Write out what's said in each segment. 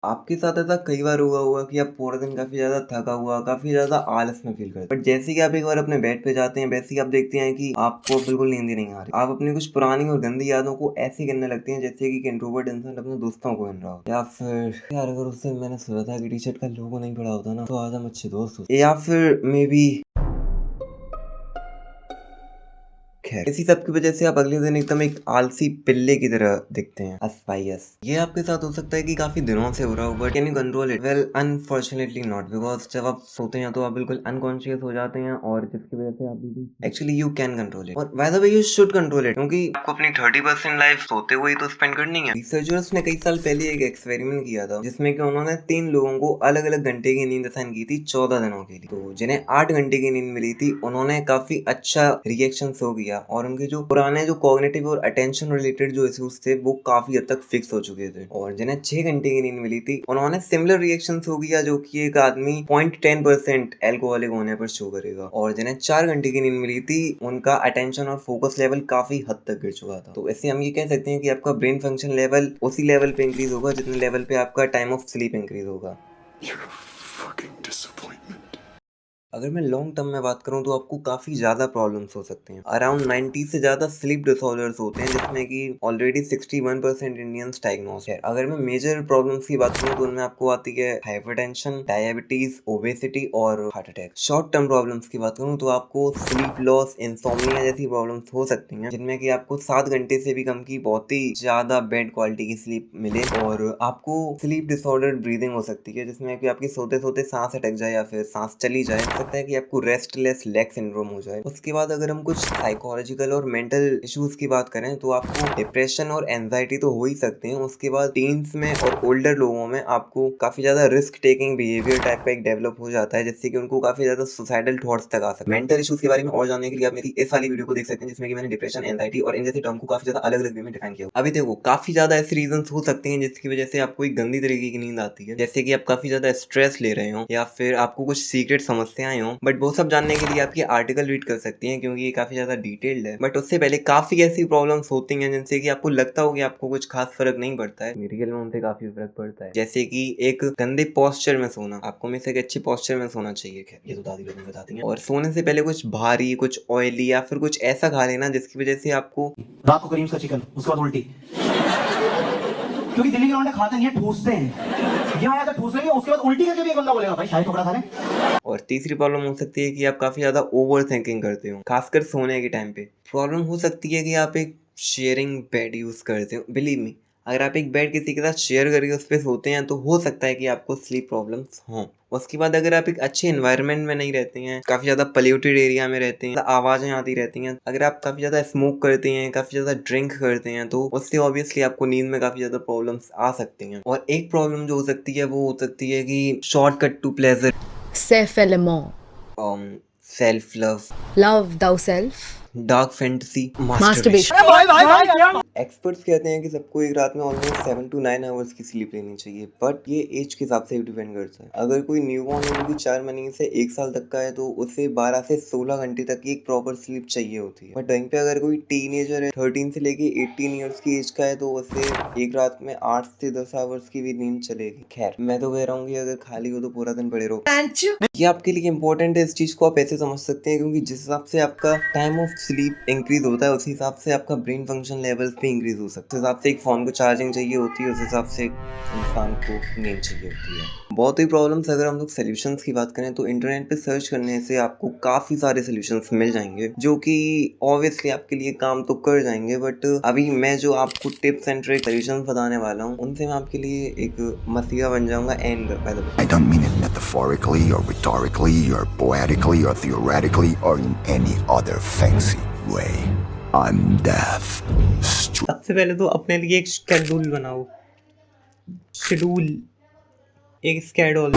आपके साथ ऐसा कई बार हुआ होगा कि आप पूरा दिन काफ़ी ज़्यादा थका हुआ, काफ़ी ज़्यादा आलस में फ़ील करते हैं। बट जैसे ही आप एक बार अपने बेड पे जाते हैं, वैसे ही आप देखते हैं कि आपको बिल्कुल नींद ही नहीं आ रही। आप अपनी कुछ पुरानी और गंदी यादों को ऐसे करने लगते हैं जैसे कि एक इंट्रोवर्ट इंसान अपने दोस्तों को गिन रहा हो। या फिर यार अगर उस दिन मैंने सोचा था कि टी-शर्ट का लोगो नहीं पड़ा होता ना तो आज हम अच्छे दोस्त होते। या फिर मे बी खैर इसी सब की वजह से आप अगले दिन एकदम एक आलसी पिल्ले की तरह दिखते हैं। अस्पाइयस ये आपके साथ हो सकता है कि काफी दिनों से हो रहा हो, but can you control it? Well unfortunately not, because जब आप सोते हैं तो आप बिल्कुल अनकॉन्शियस हो जाते हैं और जिसकी वजह से आप बिल्कुल actually you can control it, और by the way you should control it, क्योंकि आपको अपनी 30% लाइफ सोते हुए ही तो स्पेंड करनी है। रिसर्चर्स ने कई साल पहले एक एक्सपेरिमेंट किया था जिसमें कि उन्होंने 3 लोगों को अलग अलग घंटे की नींद असाइन की थी 14 दिनों के लिए। तो जिन्हें 8 घंटे की नींद मिली थी उन्होंने काफी अच्छा रिएक्शन शो किया और उनके जो पुराने जो कॉग्निटिव और अटेंशन रिलेटेड जो इश्यूज थे वो काफी हद तक फिक्स हो चुके थे। और जिन्हें 6 घंटे की नींद मिली थी उन्होंने सिमिलर रिएक्शन शो किया जो कि एक आदमी 0.10% एल्कोहलिक होने पर शो करेगा। और जिन्हें 4 घंटे की नींद मिली थी उनका अटेंशन और फोकस लेवल काफी हद तक गिर चुका था। तो ऐसे हम ये कह सकते हैं कि आपका ब्रेन फंक्शन लेवल उसी लेवल पे इंक्रीज होगा जितने लेवल पे आपका टाइम ऑफ स्लीप इंक्रीज होगा। अगर मैं लॉन्ग टर्म में बात करूं तो आपको काफी ज्यादा प्रॉब्लम्स हो सकते हैं। अराउंड 90 से ज्यादा स्लीप डिसऑर्डर्स होते हैं जिसमें कि ऑलरेडी 61% इंडियंस डायग्नोज है। अगर मैं मेजर प्रॉब्लम्स की बात करूं तो उनमें आपको आती है हाइपरटेंशन, डायबिटीज, ओबेसिटी और heart attack. Short term problems की बात करूं तो आपको स्लीप लॉस, इंसोम्निया जैसी प्रॉब्लम्स हो सकती हैं जिनमें कि आपको 7 घंटे से भी कम की बहुत ही ज्यादा बेड क्वालिटी की स्लीप मिले। और आपको स्लीप डिसऑर्डर ब्रीदिंग हो सकती है जिसमें कि आपकी सोते सोते सांस अटक जाए या फिर सांस चली जाए। सकता है कि आपको रेस्टलेस लेग सिंड्रोम हो जाए। उसके बाद अगर हम कुछ साइकोलॉजिकल और मेंटल इश्यूज की बात करें तो आपको डिप्रेशन और एंजाइटी तो हो ही सकते हैं। उसके बाद टीन्स में और ओल्डर लोगों में आपको काफी ज्यादा रिस्क टेकिंग बिहेवियर टाइप का एक डेवलप हो जाता है जिससे कि उनको काफी ज्यादा सुसाइडल थॉट्स तक आ सकते हैं। मेंटल इश्यूज के बारे में और जानने के लिए आप मेरी इस वाली वीडियो को देख सकते हैं जिसमें कि मैंने डिप्रेशन, एंजाइटी और इन जैसे टर्म को काफी ज्यादा अलग अलग वे में डिफाइन किया। अभी देखो काफी ज्यादा ऐसे रीजन हो सकते हैं जिसकी वजह से आपको एक गंदी तरीके की नींद आती है, जैसे कि आप काफी ज्यादा स्ट्रेस ले रहे हो या फिर आपको कुछ सीक्रेट समस्याएं हो। बट वो सब जानने के लिए आप ये आर्टिकल रीड कर सकती हैं क्योंकि ये काफी ज्यादा डिटेल्ड है। बट उससे पहले काफी ऐसी प्रॉब्लम्स होती हैं जिनसे कि आपको लगता हो कि आपको कुछ खास फर्क नहीं पड़ता है, रियल में उनसे काफी फर्क पड़ता है। जैसे कि एक गंदे पोस्चर में सोना, आपको में से एक अच्छे पोस्चर में सोना चाहिए। खैर ये तो दादी लोग बताती हैं। और सोने से पहले कुछ भारी, कुछ ऑयली या फिर कुछ ऐसा खा लेना जिसकी वजह से आपको रात को करीम्स का चिकन, उसके बाद उल्टी, क्योंकि दिल्ली के लौंडे खाते नहीं है, ठूसते हैं। यहाँ आकर ठूस लेंगे, उसके बाद उल्टी करके भी एक बंदा बोलेगा भाई शाही टुकड़ा खा ले। और तीसरी प्रॉब्लम हो सकती है कि आप काफी ज्यादा ओवर थिंकिंग करते हो, खासकर सोने के टाइम पे। प्रॉब्लम हो सकती है कि आप एक शेयरिंग बेड यूज करते हो। बिलीव मी, अगर आप एक बेड किसी के साथ शेयर करके उस पर सोते हैं तो हो सकता है कि आपको स्लीप प्रॉब्लम्स हों। उसके बाद अगर आप एक अच्छे एनवायरनमेंट में नहीं रहते हैं, काफी ज्यादा पोल्यूटेड एरिया में रहते हैं, आवाजें आती रहती हैं, अगर आप काफी ज्यादा स्मोक करते हैं, काफी ज्यादा ड्रिंक करते हैं तो उससे ऑब्वियसली आपको नींद में काफी ज्यादा प्रॉब्लम्स आ सकती हैं। और एक प्रॉब्लम जो हो सकती है वो हो सकती है कि shortcut to pleasure, self-element, self love, love thyself, dark fantasy, masturbation. Experts कहते हैं कि सबको एक रात में ऑलमोस्ट 7 to 9 आवर्स की स्लीप लेनी चाहिए, बट ये एज के हिसाब से डिपेंड करता है। अगर कोई न्यूबॉर्न है जो कि 4 महीने से 1 साल तक का है तो उसे 12 से 16 घंटे तक की एक प्रॉपर स्लीप चाहिए होती है। बट वहीं पे अगर कोई टीनेजर है 13 से लेके 18 ईयर्स की एज का है तो उसे एक रात में 8 से 10 आवर्स की भी नींद चलेगी। खैर मैं तो कह रहा हूँ कि अगर खाली हो तो पूरा दिन पड़े रहो। ये आपके लिए इंपॉर्टेंट है, इस चीज को आप ऐसे समझ सकते हैं क्योंकि जिस हिसाब से आपका टाइम ऑफ स्लीप इंक्रीज होता है उसी हिसाब से आपका ब्रेन फंक्शन लेवल्स भी इंक्रीज हो सकता है। उस हिसाब से एक फोन को चार्जिंग चाहिए होती है, उस हिसाब से इंसान को नींद चाहिए होती है। बहुत ही प्रॉब्लम्स अगर हम लोग सोल्यूशंस की बात करें तो इंटरनेट पे सर्च करने से आपको काफी सारे सोल्यूशंस मिल जाएंगे जो कि ऑब्वियसली आपके लिए काम तो कर जाएंगे। बट अभी मैं जो आपको टिप्स एंड ट्रिक सोल्यूशंस बताने वाला हूँ उनसे मैं आपके लिए एक मसीहा बन जाऊंगा। And bye the way, I don't mean it metaphorically or rhetorically or poetically or theoretically or in any other fancy way. I'm deaf. सबसे पहले तो अपने लिए एक शेड्यूल बनाओ, एक स्केड्यूल।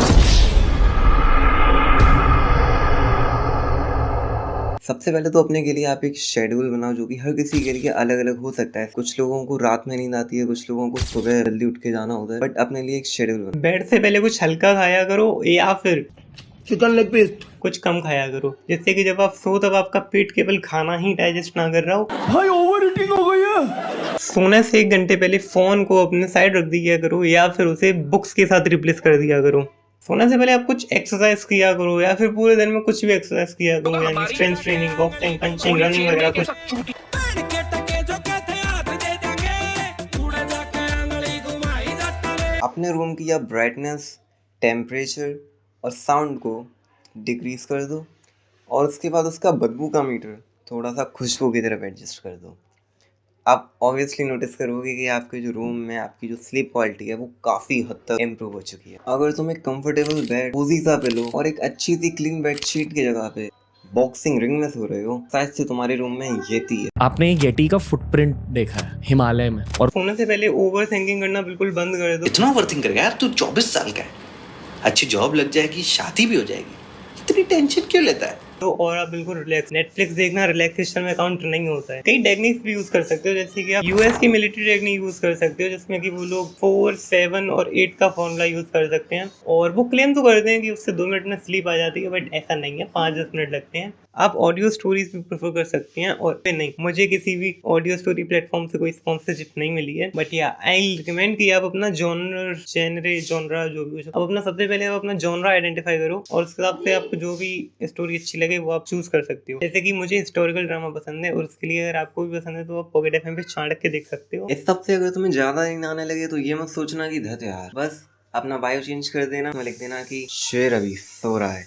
सबसे पहले तो अपने के लिए आप एक शेड्यूल बनाओ जो कि हर किसी के लिए अलग अलग हो सकता है। कुछ लोगों को रात में नींद आती है, कुछ लोगों को सुबह जल्दी उठ के जाना होता है, बट अपने लिए एक शेड्यूल बनाओ। बेड से पहले कुछ हल्का खाया करो या फिर चिकन लेग पीस कुछ कम खाया करो, जिससे कि जब आप सो तब आपका पेट केवल खाना ही डाइजेस्ट ना कर रहा हो। भाई ओवर ईटिंग हो गई है। सोने से 1 घंटे पहले फोन को अपने साइड रख दिया करो या फिर उसे बुक्स के साथ रिप्लेस कर दिया करो। सोने से पहले आप कुछ एक्सरसाइज किया करो या फिर पूरे दिन में कुछ भी एक्सरसाइज किया करो, यानी strength training, boxing, punching, running वगैरह कुछ। अपने रूम की या ब्राइटनेस, टेम्परेचर और साउंड को डिक्रीज कर दो और उसके बाद उसका बदबू का मीटर थोड़ा सा खुशबू की तरफ एडजस्ट कर दो। आप ऑब्वियसली नोटिस करोगे कि आपके जो रूम में आपकी जो स्लीप क्वालिटी है वो काफ़ी हद तक इम्प्रूव हो चुकी है। अगर तुम एक कंफर्टेबल बेड, कोजी सा पिलो और एक अच्छी सी क्लीन बेडशीट की जगह पे बॉक्सिंग रिंग में सो रहे हो, शायद से तुम्हारे रूम में येती है। आपने येटी का फुटप्रिंट देखा है हिमालय में? और सोने से पहले ओवर थिंकिंग करना बिल्कुल बंद कर दो। इतना ओवरथिंक कर गया यार, तू 24 साल का है, अच्छी जॉब लग जाएगी, शादी भी हो जाएगी, इतनी टेंशन क्यों लेता है? तो और आप बिल्कुल रिलैक्स। नेटफ्लिक्स देखना रिलैक्सेशन में काउंट नहीं होता है। कई टेक्निक्स भी यूज कर सकते हो, जैसे कि आप यूएस की मिलिट्री टेक्निक यूज कर सकते हो, जिसमें कि वो लोग 4, 7 और 8 का फॉर्मूला यूज कर सकते हैं। और वो क्लेम तो करते हैं कि उससे 2 मिनट में स्लीप आ जाती है, बट ऐसा नहीं है, 5-10 मिनट लगते हैं। आप ऑडियो स्टोरीज भी प्रेफर कर सकते हैं। और नहीं, मुझे किसी भी ऑडियो स्टोरी प्लेटफॉर्म से कोई स्पॉन्सरशिप नहीं मिली है, बट या आई रिकमेंड कि आप अपना जॉनरा जो भी हो, अब अपना सबसे पहले आप अपना जॉनरा आइडेंटिफाई करो और उसके हिसाब से आपको जो भी स्टोरी अच्छी लगे वो आप चूज कर सकते हो। जैसे कि मुझे हिस्टोरिकल ड्रामा पसंद है और उसके लिए अगर आपको भी पसंद है तो आप पॉकेट एफएम पे चाणक्य के देख सकते हो। इस सब से अगर तुम्हें ज्यादा नींद आने लगे तो ये मत सोचना कि धत यार, बस अपना बायो चेंज कर देना, लिख देना कि शेर अभी सो रहा है।